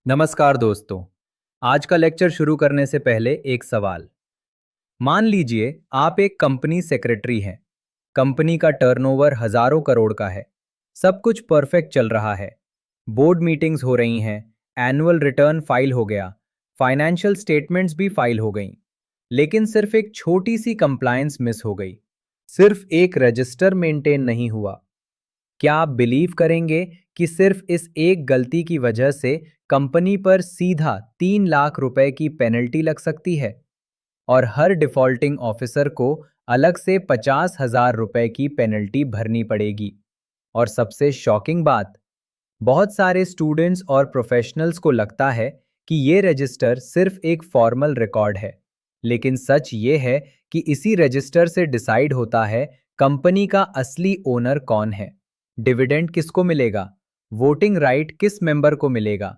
नमस्कार दोस्तों। आज का लेक्चर शुरू करने से पहले एक सवाल। मान लीजिए आप एक कंपनी सेक्रेटरी हैं। कंपनी का टर्नओवर हजारों करोड़ का है। सब कुछ परफेक्ट चल रहा है। बोर्ड मीटिंग्स हो रही हैं। एनुअल रिटर्न फाइल हो गया। फाइनेंशियल स्टेटमेंट्स भी फाइल हो गई। लेकिन सिर्फ एक छोटी सी कंप्लायंस मिस हो गई। सिर्फ एक रजिस्टर मेंटेन नहीं हुआ। क्या आप बिलीव करेंगे कि सिर्फ इस एक गलती की वजह से कंपनी पर सीधा 3 लाख रुपए की पेनल्टी लग सकती है और हर डिफॉल्टिंग ऑफिसर को अलग से 50,000 रुपए की पेनल्टी भरनी पड़ेगी। और सबसे शॉकिंग बात, बहुत सारे स्टूडेंट्स और प्रोफेशनल्स को लगता है कि ये रजिस्टर सिर्फ एक फॉर्मल रिकॉर्ड है, लेकिन सच ये है कि इसी रजिस्टर से डिसाइड होता है कंपनी का असली ओनर कौन है, डिविडेंड किसको मिलेगा, वोटिंग राइट किस मेंबर को मिलेगा,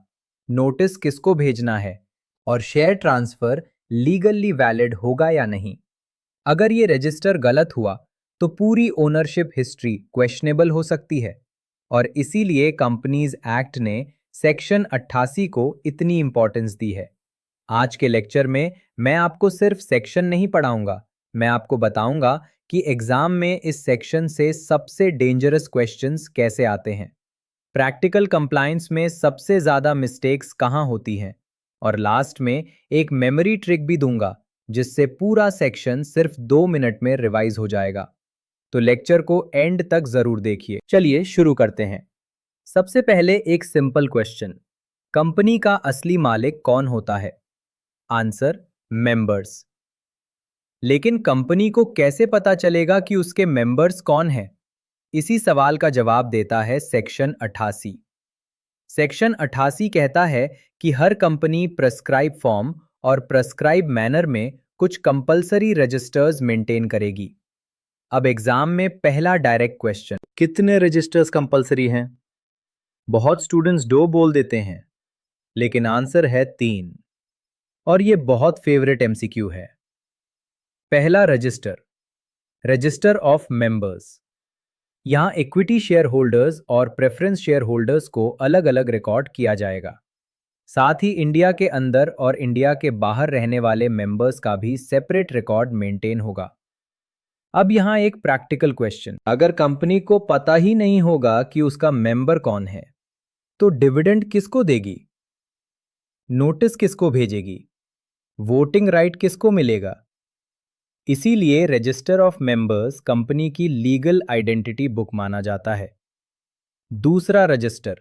नोटिस किसको भेजना है और शेयर ट्रांसफर लीगली वैलिड होगा या नहीं। अगर ये रजिस्टर गलत हुआ तो पूरी ओनरशिप हिस्ट्री क्वेश्चनेबल हो सकती है और इसीलिए कंपनीज एक्ट ने सेक्शन 88 को इतनी इंपॉर्टेंस दी है। आज के लेक्चर में मैं आपको सिर्फ सेक्शन नहीं पढ़ाऊंगा, मैं आपको बताऊंगा कि एग्जाम में इस सेक्शन से सबसे डेंजरस क्वेश्चंस कैसे आते हैं, प्रैक्टिकल कंप्लायंस में सबसे ज़्यादा मिस्टेक्स कहाँ होती हैं और लास्ट में एक मेमोरी ट्रिक भी दूंगा जिससे पूरा सेक्शन सिर्फ 2 मिनट में रिवाइज हो जाएगा। तो लेक्चर को एंड तक ज़रूर देखिए। चलिए शुरू करते हैं। सबसे पहले एक सिंपल क्वेश्चन, कंपनी का असली मालिक कौन होता है? Answer, members. लेकिन कंपनी को कैसे पता चलेगा कि उसके मेंबर्स कौन हैं? इसी सवाल का जवाब देता है सेक्शन 88। सेक्शन 88 कहता है कि हर कंपनी प्रेस्क्राइब फॉर्म और प्रेस्क्राइब मैनर में कुछ कंपलसरी रजिस्टर्स मेंटेन करेगी। अब एग्जाम में पहला डायरेक्ट क्वेश्चन, कितने रजिस्टर्स कंपलसरी हैं? बहुत स्टूडेंट्स 2 बोल देते हैं, लेकिन आंसर है 3। और ये बहुत फेवरेट एमसीक्यू है। पहला रजिस्टर, रजिस्टर ऑफ मेंबर्स। यहाँ इक्विटी शेयर होल्डर्स और प्रेफरेंस शेयर होल्डर्स को अलग अलग रिकॉर्ड किया जाएगा। साथ ही इंडिया के अंदर और इंडिया के बाहर रहने वाले मेंबर्स का भी सेपरेट रिकॉर्ड मेंटेन होगा। अब यहाँ एक प्रैक्टिकल क्वेश्चन, अगर कंपनी को पता ही नहीं होगा कि उसका मेंबर कौन है, तो डिविडेंड किसको देगी, नोटिस किसको भेजेगी, वोटिंग राइट किसको मिलेगा? इसीलिए रजिस्टर ऑफ मेंबर्स कंपनी की लीगल आइडेंटिटी बुक माना जाता है। दूसरा register,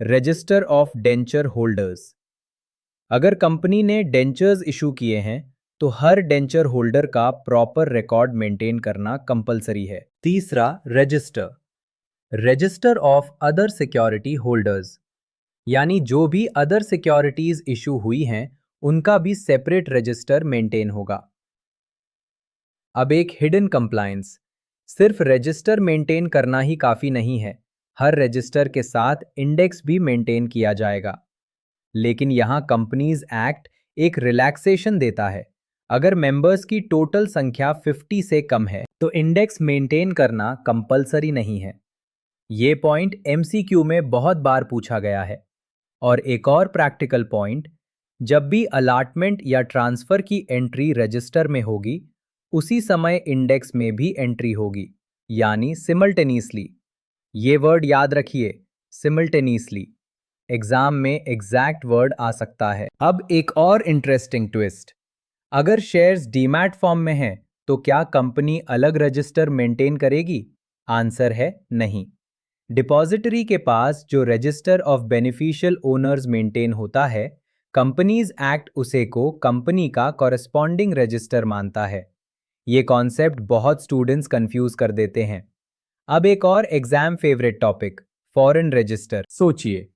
register of denture holders. अगर कंपनी ने डेंचर्स इशू किए हैं तो हर डेंचर होल्डर का प्रॉपर रिकॉर्ड मेंटेन करना कंपलसरी है। तीसरा register, register of other security holders, यानी जो भी अदर सिक्योरिटीज इशू हुई हैं उनका भी सेपरेट रजिस्टर मेंटेन होगा। अब एक हिडन कंप्लायंस, सिर्फ रजिस्टर मेंटेन करना ही काफी नहीं है, हर रजिस्टर के साथ इंडेक्स भी मेंटेन किया जाएगा। लेकिन यहाँ कंपनीज एक्ट एक रिलैक्सेशन देता है। अगर मेंबर्स की टोटल संख्या 50 से कम है तो इंडेक्स मेंटेन करना कंपलसरी नहीं है। ये पॉइंट एमसीक्यू में बहुत बार पूछा गया है। और एक और प्रैक्टिकल पॉइंट, जब भी अलॉटमेंट या ट्रांसफर की एंट्री रजिस्टर में होगी उसी समय इंडेक्स में भी एंट्री होगी, यानी सिमल्टेनियसली। ये वर्ड याद रखिए, सिमल्टेनियसली। एग्जाम में एग्जैक्ट वर्ड आ सकता है। अब एक और इंटरेस्टिंग ट्विस्ट, अगर शेयर्स डीमैट फॉर्म में हैं तो क्या कंपनी अलग रजिस्टर मेंटेन करेगी? आंसर है नहीं। डिपॉजिटरी के पास जो register of beneficial owners maintain होता है, कंपनीज एक्ट उसे को कंपनी का कॉरेस्पॉन्डिंग रजिस्टर मानता है। ये कॉन्सेप्ट बहुत स्टूडेंट्स कंफ्यूज कर देते हैं। अब एक और exam favourite topic, foreign register. सोचिए,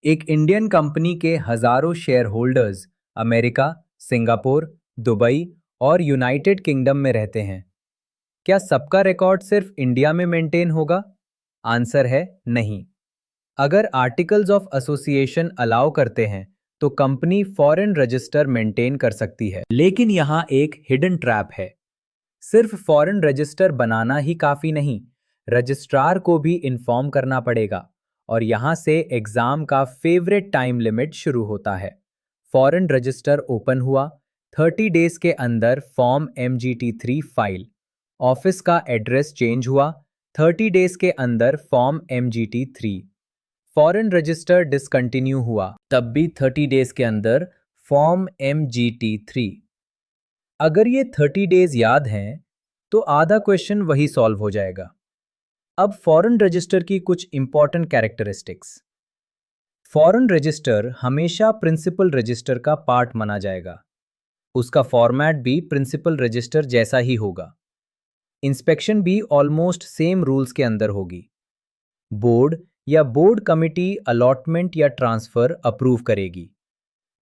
एक इंडियन कंपनी के हजारों share holders America, Singapore, Dubai और यूनाइटेड किंगडम में रहते हैं। क्या सबका रिकॉर्ड सिर्फ इंडिया में मेंटेन होगा? आंसर है नहीं। अगर आर्टिकल्स ऑफ एसोसिएशन अलाउ करते हैं तो कंपनी फॉरेन रजिस्टर मेंटेन कर सकती है। लेकिन यहाँ एक हिडन ट्रैप है, सिर्फ फॉरेन रजिस्टर बनाना ही काफी नहीं, रजिस्ट्रार को भी इन्फॉर्म करना पड़ेगा और यहाँ से एग्जाम का फेवरेट टाइम लिमिट शुरू होता है। फॉरेन रजिस्टर ओपन हुआ, 30 डेज के अंदर फॉर्म MGT3 फाइल। ऑफिस का एड्रेस चेंज हुआ, 30 डेज के अंदर form MGT3। Foreign register discontinue हुआ, तब भी 30 डेज के अंदर फॉर्म MGT3। अगर ये 30 डेज याद हैं तो आधा क्वेश्चन वही सॉल्व हो जाएगा। अब फॉरेन रजिस्टर की कुछ इंपॉर्टेंट कैरेक्टरिस्टिक्स। फॉरेन रजिस्टर हमेशा प्रिंसिपल रजिस्टर का पार्ट माना जाएगा। उसका फॉर्मेट भी प्रिंसिपल रजिस्टर जैसा ही होगा। इंस्पेक्शन भी ऑलमोस्ट सेम रूल्स के अंदर होगी। बोर्ड या बोर्ड कमिटी अलॉटमेंट या ट्रांसफर अप्रूव करेगी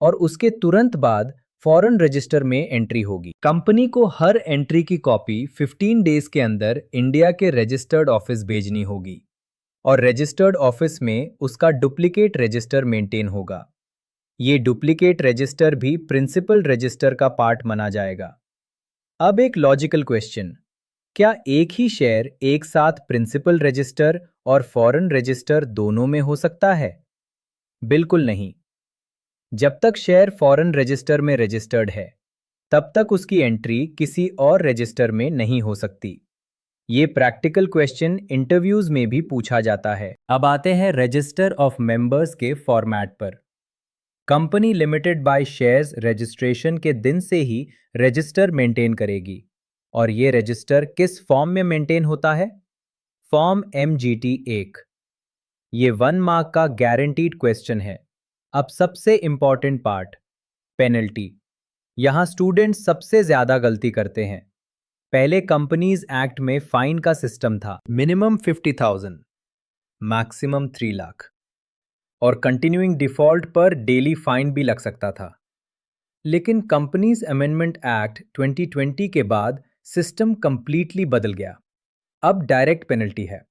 और उसके तुरंत बाद फॉरेन रजिस्टर में एंट्री होगी। कंपनी को हर एंट्री की कॉपी 15 डेज के अंदर इंडिया के रजिस्टर्ड ऑफिस भेजनी होगी और रजिस्टर्ड ऑफिस में उसका डुप्लीकेट रजिस्टर मेंटेन होगा। ये डुप्लीकेट रजिस्टर भी प्रिंसिपल रजिस्टर का पार्ट माना जाएगा। अब एक लॉजिकल क्वेश्चन, क्या एक ही शेयर एक साथ प्रिंसिपल रजिस्टर और फॉरेन रजिस्टर दोनों में हो सकता है? बिल्कुल नहीं। जब तक शेयर फॉरेन रजिस्टर में रजिस्टर्ड है तब तक उसकी एंट्री किसी और रजिस्टर में नहीं हो सकती। ये प्रैक्टिकल क्वेश्चन इंटरव्यूज में भी पूछा जाता है। अब आते हैं रजिस्टर ऑफ मेंबर्स के फॉर्मेट पर। Company limited by shares registration के दिन से ही रजिस्टर मेंटेन करेगी और ये रजिस्टर किस फॉर्म में मेंटेन होता है? Form MGT1। ये 1 मार्क का गारंटीड क्वेश्चन है। अब सबसे इंपॉर्टेंट पार्ट, पेनल्टी। यहां स्टूडेंट सबसे ज्यादा गलती करते हैं। पहले कंपनीज एक्ट में फाइन का सिस्टम था, मिनिमम 50,000, मैक्सिमम 3 लाख और कंटिन्यूइंग डिफॉल्ट पर डेली फाइन भी लग सकता था। लेकिन कंपनीज अमेंडमेंट एक्ट 2020 के बाद सिस्टम कंप्लीटली बदल गया। अब डायरेक्ट पेनल्टी है।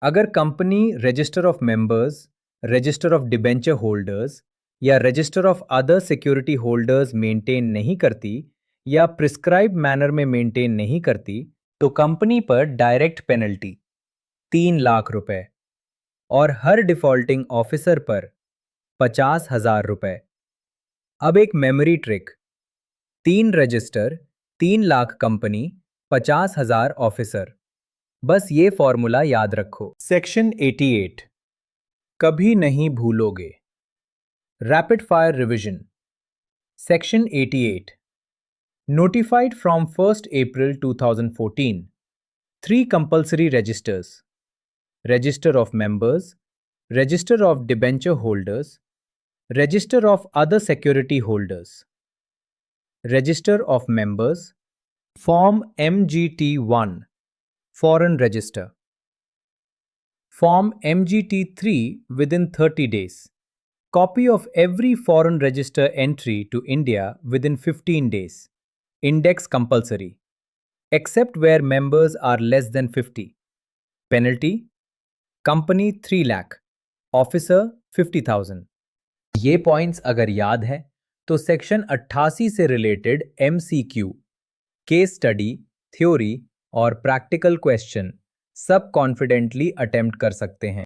अगर company register of members, register of debenture holders या register of other security holders maintain नहीं करती या प्रिस्क्राइब मैनर में मेंटेन नहीं करती तो कंपनी पर डायरेक्ट पेनल्टी 3 लाख रुपए और हर डिफॉल्टिंग ऑफिसर पर 50,000 रुपए। अब एक memory trick, 3 register, 3 lakh company, 50,000 officer. बस ये फॉर्मूला याद रखो। सेक्शन 88, कभी नहीं भूलोगे। Rapid fire revision. Section 88, notified from 1st April 2014, 3 compulsory registers: Register of Members, Register of Debenture Holders, Register of Other Security Holders. Register of Members, Form MGT1, Foreign Register. Form MGT3 within 30 days. Copy of every foreign register entry to India within 15 days. Index compulsory, except where members are less than 50. Penalty: company 3 lakh, officer 50,000. ये points अगर याद है तो section 88 से related MCQ, case study, theory और practical question सब confidently attempt कर सकते हैं।